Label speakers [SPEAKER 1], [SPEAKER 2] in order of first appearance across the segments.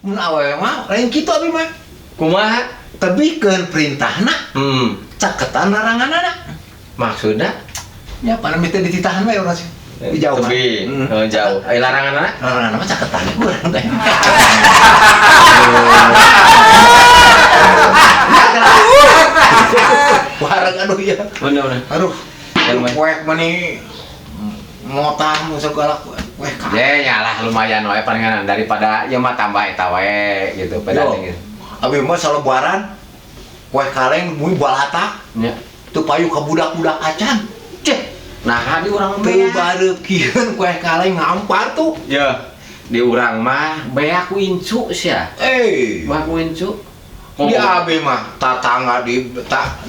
[SPEAKER 1] mun awewe mah lain kitu abi mah.
[SPEAKER 2] Kumaha?
[SPEAKER 1] Tebikeun perintahna, caketan laranganna.
[SPEAKER 2] Maksudna?
[SPEAKER 1] Ya panami teh dititahan we urang sih. Di jauh.
[SPEAKER 2] Tebi. Jauh. Laranganna?
[SPEAKER 1] Laranganna mah caketan urang teh. Warang aduh ya.
[SPEAKER 2] Bener.
[SPEAKER 1] Aduh.
[SPEAKER 2] Yang mah.
[SPEAKER 1] Kuek mani motah segala kuek.
[SPEAKER 2] Ya nyalah lumayan wae palingan daripada ya mah tambah eta wae gitu pedating gitu.
[SPEAKER 1] Abi mah salebaran kuek kaleng mui balata.
[SPEAKER 2] Nya.
[SPEAKER 1] Teu payu ka budak-budak acan. Ceh.
[SPEAKER 2] Nah, di urang
[SPEAKER 1] Teu
[SPEAKER 2] mah
[SPEAKER 1] bareukieun kuek kaleng ngampar tuh.
[SPEAKER 2] ya. Di urang mah beak ku incu sia. Beak ku incu.
[SPEAKER 1] Di abi mah tatangga di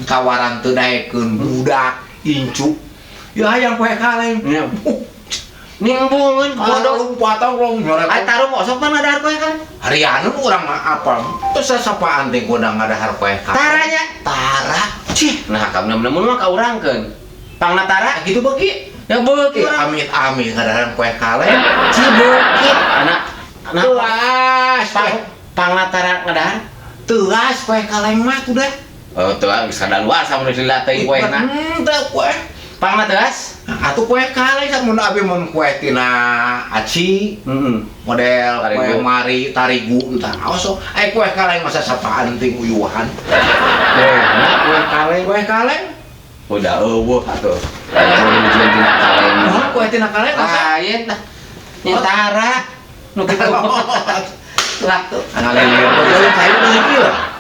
[SPEAKER 1] tawaran teu daekeun budak incu. Ya hayang kuek kaleng.
[SPEAKER 2] Nya. Ningbungeun
[SPEAKER 1] Bodoh
[SPEAKER 2] bodoh.
[SPEAKER 1] patang long nyorek.
[SPEAKER 2] Ai taruh mosok mah ngadahar kuek kaleng.
[SPEAKER 1] Harianu urang mah apal. Terus sapaan teh kodang ngadahar kuek kaleng.
[SPEAKER 2] Taranya.
[SPEAKER 1] Tara. Cih.
[SPEAKER 2] Nah, kamu nemen mah kaurangkeun. Pangna tara
[SPEAKER 1] Gitu beuki.
[SPEAKER 2] ya beuki.
[SPEAKER 1] Amit-amit ngadahan kuek kaleng.
[SPEAKER 2] Cibeukit. Anak
[SPEAKER 1] Telas.
[SPEAKER 2] pangna tara ngadahar.
[SPEAKER 1] Telas kuek kaleng mah tuh dah.
[SPEAKER 2] Oh, tuh geus kadaluarsa mun dilatih kuekna.
[SPEAKER 1] Teu kuek.
[SPEAKER 2] Pangna teas?
[SPEAKER 1] Atuh kuek kaleng sak mun abi mun kuek tina aci. Model
[SPEAKER 2] Tarigu.
[SPEAKER 1] kuek mari tarigu entah. Aos ai kuek kaleng masa sapaan ting uyuhan.
[SPEAKER 2] Kuek kaleng.
[SPEAKER 1] Kuek kaleng.
[SPEAKER 2] Udah eueuh atuh. Mun dijieun tina kaleng.
[SPEAKER 1] Oh, kuek tina kaleng asa.
[SPEAKER 2] Lain tah. Nyentara. Nu kitu. Lah tuh.
[SPEAKER 1] Ngalelir betul kayu deui lah.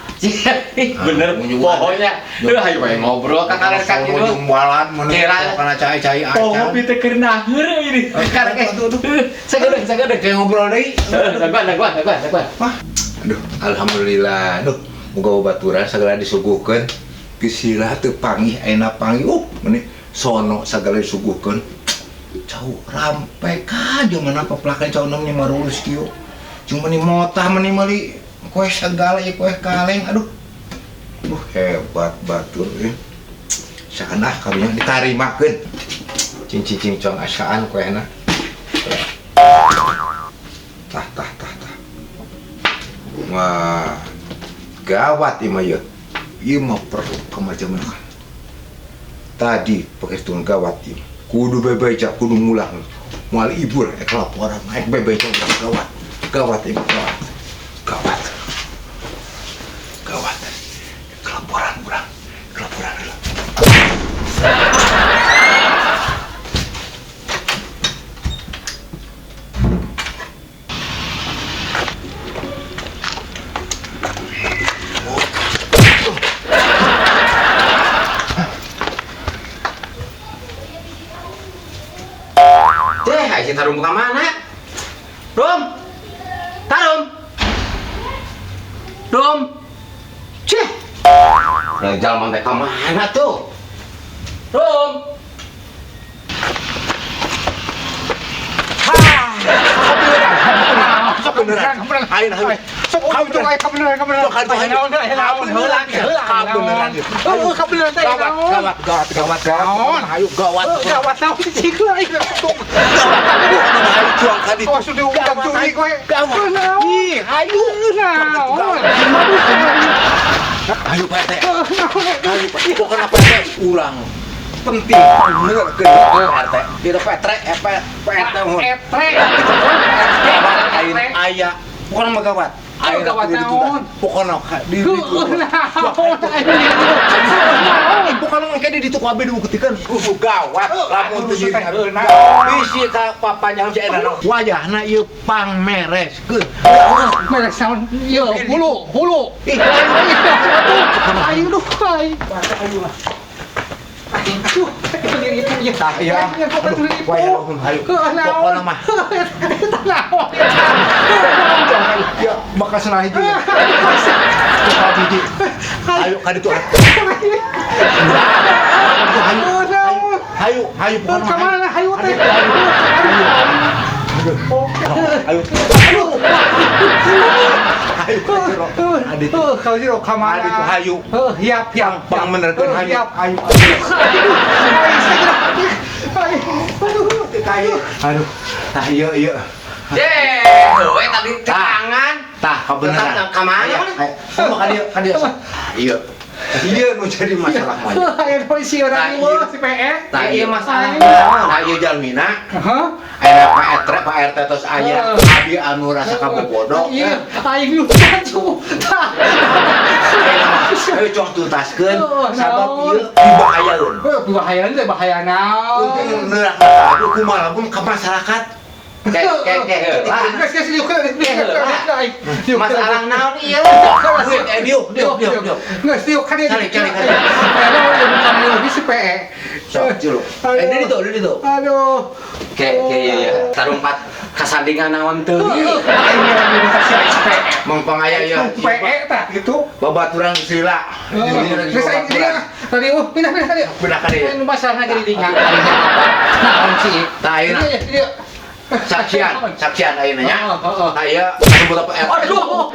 [SPEAKER 2] Bener pokoknya. Duh hayu bae ngobrol ka kaleng ka kitu.
[SPEAKER 1] Jumbalan meneh kana cai-cai acan.
[SPEAKER 2] Oh, pitu keur naheur ini. Karek. Sagedeg
[SPEAKER 1] Kayak ngobrol deui.
[SPEAKER 2] Dagwan.
[SPEAKER 1] Wah, aduh, alhamdulillah. Aduh, muga baturan sagala disuguhkeun. Gesila teu panggih, ayeuna panggih. Meneh sono sagala disuguhkeun. Cau rampe ka jeung peplakan cau namanya marulus kieu. Cuma ni motah meni meuli kue segala ya kue kaleng. Aduh. Hebat batur ya. Sakanah karunya ditarimakeun. Cing cong asaan kuehna. Tah. Wah, gawat ieu mah ieu. Ieu mah perlu kemajuan. Tadi pakai gawat ieu. Kudu bebeja, kudu mulang. Moal ibu kelaporan, naik bebeja gawat. Gawat ieu gawat. Kelaporan urang. Kelaporan heula.
[SPEAKER 2] Si Tarum ke mana? Tarum. Cih. Rejal mantek ke mana tuh? Rum.
[SPEAKER 1] Beneran. Hain. Kamu tuh kayak kebeneran. Gawat. Hayu gawat.
[SPEAKER 3] Gawat naon sih gue.
[SPEAKER 1] Hayu juang kadi.
[SPEAKER 3] Oh sudah udah curi gue.
[SPEAKER 1] Gawat. Ih, hayu. Hayu PT. Hayu PT. Pokoknya PT ulang. Penting bener ke RT. Tidak petre, ayah. Pokoknya mah gawat. Ayo gawat naon? Pokoknya di pokoknya mah kade ditu kabeh dibuktikan. Gawat. Lamun teu bisi ka papanya si Ena. Wajahna ieu pangmereskeun.
[SPEAKER 3] Meres naon? Ieu hulu.
[SPEAKER 1] Ih,
[SPEAKER 3] ayo duh, ayo. Aduh,
[SPEAKER 1] tah ya. Pokoknya mah. Ya, bakal senah hiji. Ayo ka ditu. Hayu pokoknya.
[SPEAKER 3] Kemana hayu teh? Kalau sih kamar
[SPEAKER 1] itu hayu.
[SPEAKER 3] Hiap.
[SPEAKER 1] Bang menerkeun hayu. Aduh. Tah ieu.
[SPEAKER 2] Ye, we tadi tangan.
[SPEAKER 1] Tah, kebenaran.
[SPEAKER 2] Tetap ka mana?
[SPEAKER 1] Ka dia. Iya. Iya nu jadi masalah mah.
[SPEAKER 3] Ayo polisi orang ieu si PE.
[SPEAKER 1] Tah ieu masalah.
[SPEAKER 3] Ayo.
[SPEAKER 1] Tah ieu jalmina.
[SPEAKER 3] Hah?
[SPEAKER 1] Aya Pak RT tos aya abi anu rasa kabobodo.
[SPEAKER 3] Iya, aing lu maju. Tah.
[SPEAKER 1] Ayo cong tuntaskeun sabab
[SPEAKER 3] naon?
[SPEAKER 1] ieu dibahayaeun.
[SPEAKER 3] Bahaya teh bahaya naon?
[SPEAKER 1] Untuk nerak aduh kumaha pun ka masyarakat.
[SPEAKER 3] Geus yuk.
[SPEAKER 2] Masalah naon ieu?
[SPEAKER 1] Diuk.
[SPEAKER 3] Geus yuk kan
[SPEAKER 1] Cari.
[SPEAKER 3] Aduh, bukan lagi si PE.
[SPEAKER 1] Sok cilu. Di ditu.
[SPEAKER 3] Aduh.
[SPEAKER 2] Kayak tarumpat kasandingan naon teu.
[SPEAKER 3] Aing lagi dikasih PE.
[SPEAKER 1] Mengpang aya ieu.
[SPEAKER 3] PE tah gitu.
[SPEAKER 1] Babaturan sila.
[SPEAKER 3] Geus aing dia. Tadi pindah tadi.
[SPEAKER 1] Pindah ka dieu.
[SPEAKER 3] Ini masalahnya jadi tinggal. Naon sih?
[SPEAKER 1] Tah ayeuna
[SPEAKER 3] Iya.
[SPEAKER 1] saksian ayeuna nya.
[SPEAKER 3] Heeh.
[SPEAKER 1] Aya sebut apa
[SPEAKER 2] Aduh.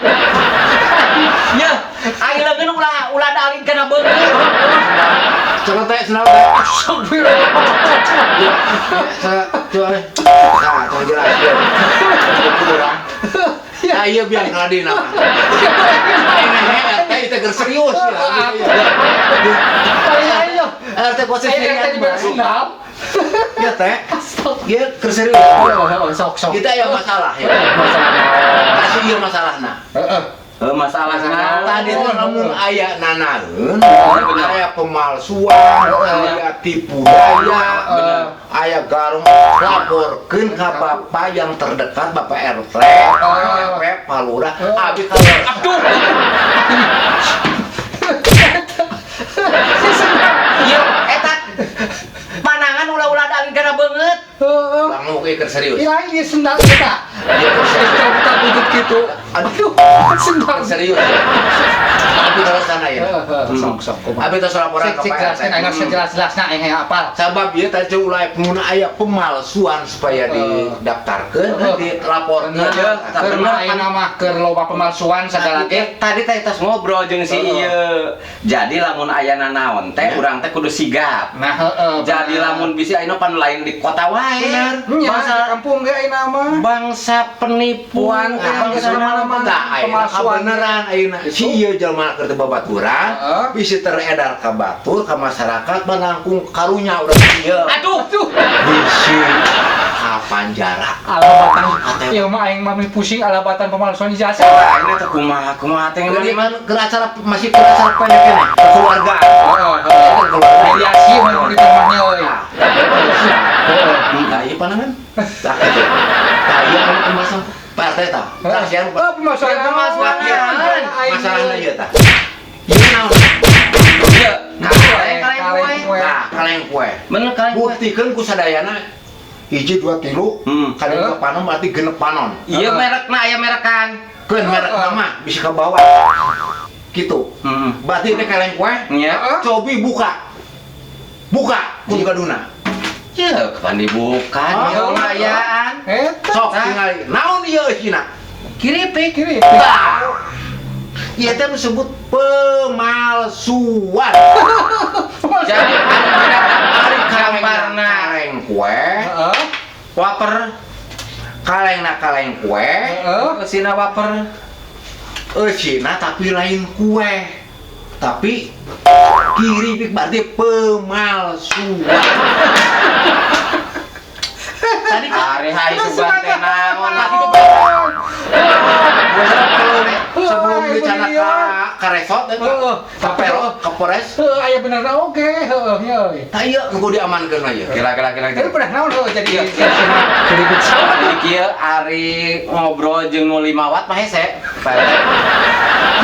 [SPEAKER 2] Ya, aing leungeun ulah dalin kana beungeut.
[SPEAKER 1] Cenah teh senal teh. Coba. Nah, coba jelaskeun. Kurang. Nah, iya biar kaladina. Ayeuna teh teh keur serius ya.
[SPEAKER 3] Ayo.
[SPEAKER 1] RT posisi
[SPEAKER 3] Tadi bersenam.
[SPEAKER 1] ya teh. Ieu keur serius.
[SPEAKER 3] Sok.
[SPEAKER 1] Kita aya masalah ya. Kasih ieu masalahna.
[SPEAKER 3] Heeh.
[SPEAKER 2] Masalahna
[SPEAKER 1] Tadi teh lamun aya nanaeun, aya pemalsuan, aya tipu daya, aya garung laporkeun ka Bapak yang terdekat Bapak RT, RW, Pak Lurah, abi kalau
[SPEAKER 2] aduh. Ieu eta panangan ulah-ulah dalin kana beungeut.
[SPEAKER 3] Heeh.
[SPEAKER 1] langsung keur serius.
[SPEAKER 3] Iya, ini sendal kita.
[SPEAKER 1] Ieu keur serius.
[SPEAKER 3] Kita duduk gitu.
[SPEAKER 1] Aduh,
[SPEAKER 3] Sendal.
[SPEAKER 1] serius. Abi terus sana ya.
[SPEAKER 3] Sok.
[SPEAKER 1] Abi terus laporan ke
[SPEAKER 3] Cek
[SPEAKER 1] Pak
[SPEAKER 3] jelaskan, ayo
[SPEAKER 1] RT.
[SPEAKER 3] jelas-jelasnya yang apal.
[SPEAKER 1] Sabab ieu teh ulah pengguna aya pemalsuan supaya didaftarkeun, dilaporkeun.
[SPEAKER 3] Karena aya nama keur loba pemalsuan segala teh.
[SPEAKER 2] Tadi teh tos ngobrol jeung si ieu. Jadi lamun aya nanaon teh urang teh kudu sigap.
[SPEAKER 3] Nah, heeh.
[SPEAKER 2] Jadi lamun bisi ayeuna pan lain di kota wae.
[SPEAKER 3] Bener.
[SPEAKER 2] Bangsa
[SPEAKER 3] Di kampung ge ayeuna mah.
[SPEAKER 2] bangsa penipuan teh
[SPEAKER 3] Bangsa mana-mana.
[SPEAKER 1] Tah ayeuna
[SPEAKER 3] Pemalsuan.
[SPEAKER 1] beneran ayeuna si ieu jelema keur teu babaturan
[SPEAKER 3] Heeh.
[SPEAKER 1] bisa teredar ka batur ka masyarakat menanggung karunya urang ieu.
[SPEAKER 2] Aduh,
[SPEAKER 1] Bisi panjara.
[SPEAKER 3] Alabatan. Ieu mah aing mah pusing alabatan pemalsuan ijazah.
[SPEAKER 2] ini teh kumaha teh
[SPEAKER 1] Jadi man keur acara masih keur acara pendek kene keluargaan.
[SPEAKER 3] Heeh. Mediasi mah di rumahnya euy.
[SPEAKER 1] Nah, iya panangan. Tah kitu. Tah ieu anu pemasan Pak RT tah. Tah sian
[SPEAKER 3] Oh, pemalsuan.
[SPEAKER 1] masalahna ieu tah. Ieu naon?
[SPEAKER 2] Ieu, kaleng kue.
[SPEAKER 1] Nah, kaleng kue.
[SPEAKER 2] Bener kaleng kue.
[SPEAKER 1] Buktikeun ku sadayana hiji 2 tilu, kaleng panon berarti genep panon.
[SPEAKER 2] Iya merekna aya merekan.
[SPEAKER 1] Keun merek nama bisa ke bawah. Gitu. Berarti ini kaleng kue.
[SPEAKER 2] Nya.
[SPEAKER 1] Cobi buka. Buka kun kaduna.
[SPEAKER 2] Ya, kapan dibuka? Ya lumayan.
[SPEAKER 1] Sok tingali. Naon ieu eusina?
[SPEAKER 2] Kiripik.
[SPEAKER 1] Tah. Ieu teh disebut pemalsuan.
[SPEAKER 2] Jadi ada gambarna
[SPEAKER 1] kaleng kue,
[SPEAKER 3] Heeh.
[SPEAKER 1] waper. Kaleng kue,
[SPEAKER 2] Sina waper.
[SPEAKER 1] eusina tapi lain kue. Tapi kiripik berarti pemalsuan. Tadi
[SPEAKER 2] Hari hai sugan teh naon lah hidup.
[SPEAKER 1] sebelum dicana ka resort ka Polres.
[SPEAKER 3] Aya benerna oge, heeh nya euy.
[SPEAKER 1] Tah ieu nu diamankeun mah ieu.
[SPEAKER 2] Kira.
[SPEAKER 3] Tapi pernah naon heuh jadi keribut sawah.
[SPEAKER 2] Jadi kieu ari ngobrol jeung nu 5 watt mah hese.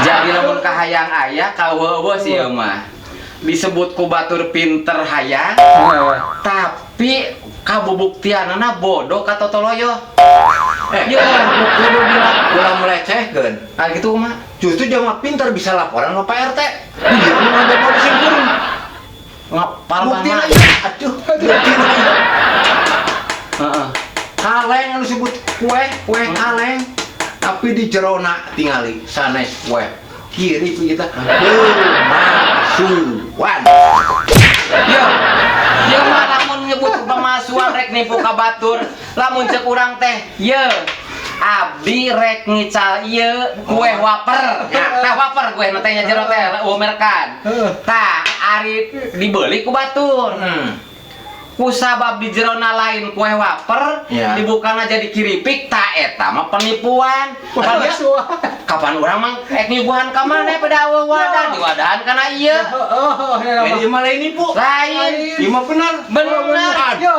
[SPEAKER 2] Jadi lamun kahayang aya kaueueuh sih ieu mah. Disebut ku batur pinter hayang, tapi kabubuktianana bodoh ka totoloyo.
[SPEAKER 1] Ya, kudu ulah melecehkeun.
[SPEAKER 2] Ah gitu mah.
[SPEAKER 1] Justru jelema pintar bisa laporan sama Pak RT. Dia mah ngomong polisi kurung.
[SPEAKER 2] Ngapal
[SPEAKER 1] Bukti
[SPEAKER 2] mah.
[SPEAKER 1] aja. Aduh, bukti aja.
[SPEAKER 2] Heeh.
[SPEAKER 1] Kaleng anu disebut kue kaleng. Tapi di jerona tingali sanes kue. Kiri kita pemalsuan.
[SPEAKER 2] Yo mah lamun nyebut pemalsuan rek nipu ka batur, lamun cek urang teh, ye abdi rek ngical ieu kue wafer. Nya, teh wafer kue na teh nya jero teh umerkan. Tah ari dibeli ku batur. Kusabab di jerona lain kue wafer,
[SPEAKER 1] Ya.
[SPEAKER 2] dibukana jadi kiripik, tak eta mah penipuan. Kapan orang mah nyuguhan ka mana pada wadah, diwadahan kana ieu.
[SPEAKER 1] Ini mah lain ibu.
[SPEAKER 2] Lain.
[SPEAKER 1] Ini mah benar.
[SPEAKER 2] Bener.
[SPEAKER 3] Yo.